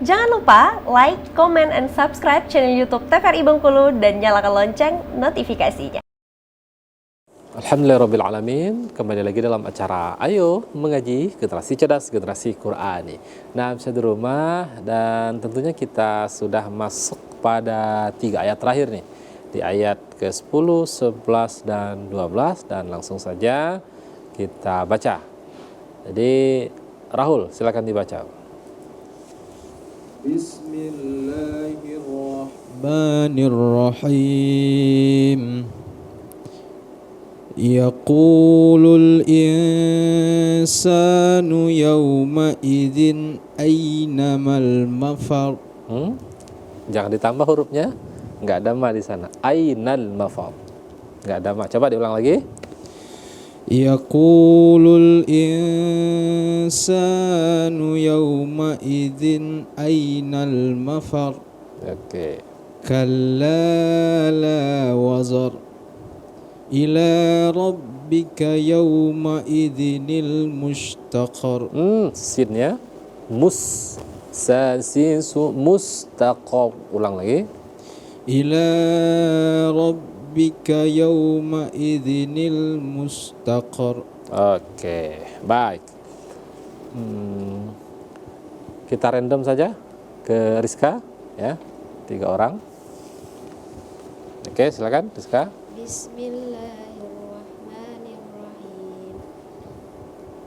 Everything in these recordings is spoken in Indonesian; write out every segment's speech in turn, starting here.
Jangan lupa like, comment, and subscribe channel YouTube TVRI Bengkulu dan nyalakan lonceng notifikasinya. Alhamdulillahirrabbilalamin. Kembali lagi dalam acara Ayo Mengaji, Generasi Cerdas, Generasi Qurani. Nah, bisa di rumah, dan tentunya kita sudah masuk pada 3 ayat terakhir nih. Di ayat ke-10, 11, dan 12. Dan langsung saja kita baca. Jadi, Rahul, silakan dibaca. Bismillahirrahmanirrahim. Yaqulul insanu yawma idzin aynamal mafar. Jangan ditambah hurufnya, nggak ada ma di sana. Ainal mafar, nggak ada ma. Coba diulang lagi. Yaqulul insanu yawma idzin aynal mafar. Oke. Kalla la wazar ila rabbika yawma idzinil mustaqar. Sinnya sin su mustaqar. Ulang lagi. Ila rabbika yawma idzinil mustaqar. Oke, baik. Kita random saja ke Rizka, ya, 3 orang. Oke, silakan Rizka. Bismillahirrahmanirrahim.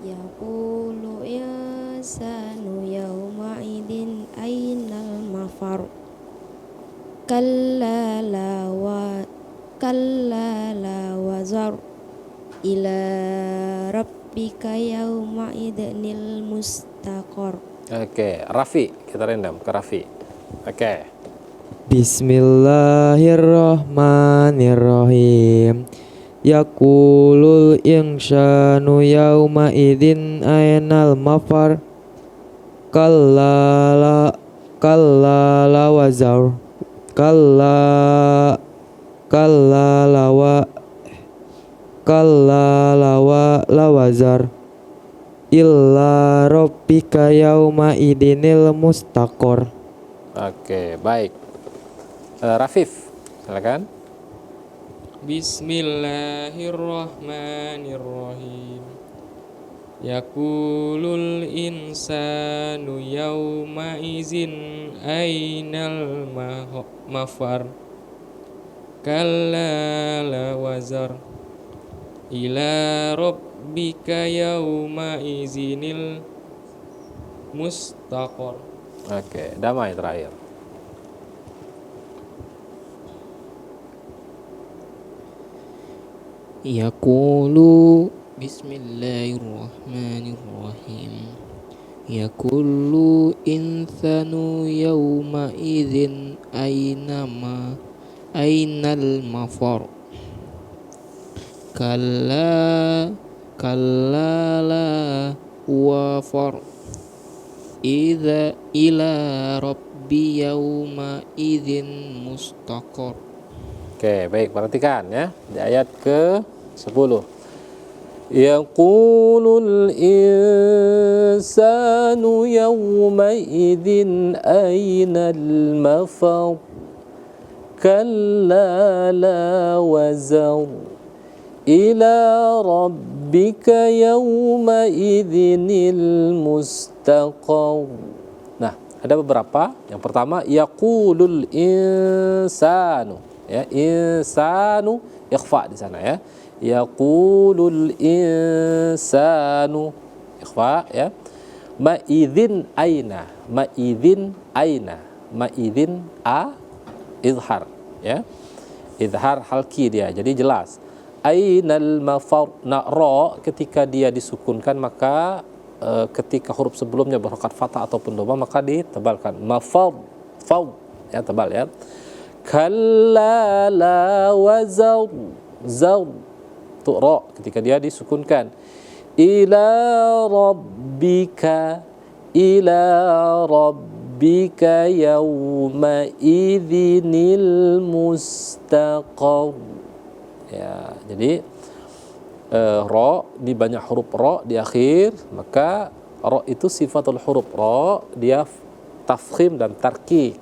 Yaqulu insanu yawma idzin aynal mafar. Kalla la wazar ila rabbika yawma idznil mustaqar. Oke, Raffi, kita random ke Raffi. Oke. Bismillahirrahmanirrahim. Yaqulul insanu yawma idzin aynal mafar. Kalla la wazar. Kalla la wazar illa rabbika yawma idzinil mustaqar. Oke, baik. Rafif, silakan. Bismillahirrahmanirrahim. Yaqulul insanu yawma izin aynal mafar. Kalla la wazar ila rabbika yawma izinil mustaqar. Oke, Damai terakhir. Yaqulu bismillahirrahmanirrahim. Yaqulu insanu yawma idzin aynal mafar. Kalla la wafar idza ila rabbi yawma idzin mustaqar. Oke, baik, perhatikan ya. Di ayat ke-10. Yaqulul insanu yawma idzin aynal mafar. Kalla la wazar ila rabbika yawma idzinil mustaqar. Nah, ada beberapa. Yang pertama, yaqulul insanu. Ya, insanu ikhfa di sana ya. Yaqulul insanu ikhfa ya. Ma idzin aina. Ma idzin aina. Ma idzin izhar ya. Izhar halki dia. Jadi jelas. Ainal mafar. Nah, ra ketika dia disukunkan maka ketika huruf sebelumnya berharokat fathah ataupun dhamma maka ditebalkan. Mafar, faw ya, tebal ya. Kalla la wazar, zar tu ra ketika dia disukunkan. Ila rabbika yawma idzinil mustaqar. Ya, jadi ra di banyak huruf ra di akhir, maka ra itu sifatul huruf. Ra dia tafkhim dan tarkik.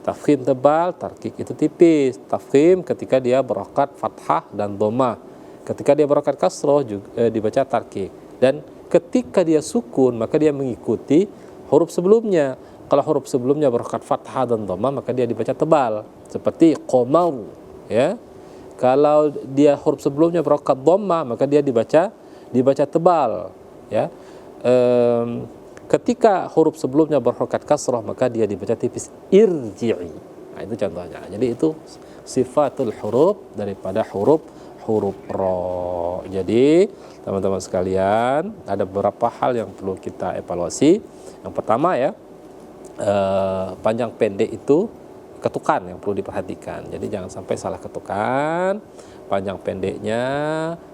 Tafkhim tebal, tarkik itu tipis. Tafkhim ketika dia berokat fathah dan dhammah. Ketika dia berokat kasroh juga dibaca tarkik. Dan ketika dia sukun maka dia mengikuti huruf sebelumnya. Kalau huruf sebelumnya berokat fathah dan dhammah maka dia dibaca tebal. Seperti qamar, ya. Kalau dia huruf sebelumnya berokat dhammah maka dia dibaca tebal, ya. Ketika huruf sebelumnya berharokat kasrah maka dia dibaca tipis, irji'i. Nah, itu contohnya. Jadi itu sifatul huruf daripada huruf ra. Jadi teman-teman sekalian, ada beberapa hal yang perlu kita evaluasi. Yang pertama ya, panjang pendek itu ketukan yang perlu diperhatikan. Jadi jangan sampai salah ketukan. Panjang pendeknya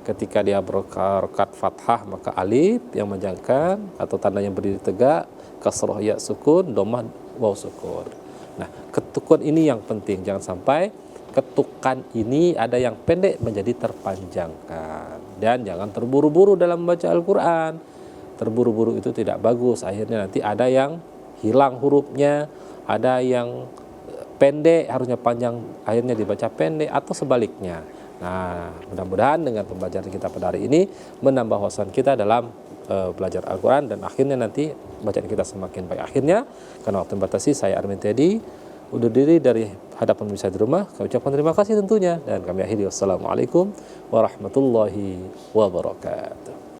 ketika dia berharokat fathah maka alif yang menjangkan atau tandanya berdiri tegak, kasroh ya sukun, dhammah waw sukun. Nah, ketukan ini yang penting, jangan sampai ketukan ini ada yang pendek menjadi terpanjangkan. Dan jangan terburu-buru dalam membaca Al-Quran. Terburu-buru itu tidak bagus, akhirnya nanti ada yang hilang hurufnya, ada yang pendek harusnya panjang akhirnya dibaca pendek atau sebaliknya. Nah, mudah-mudahan dengan pembelajaran kita pada hari ini menambah wawasan kita dalam belajar Al-Quran dan akhirnya nanti bacaan kita semakin baik. Akhirnya, karena waktu membatasi, saya Armin Teddy undur diri dari hadapan pemirsa di rumah. Kami ucapkan terima kasih tentunya dan kami akhiri. Wassalamualaikum warahmatullahi wabarakatuh.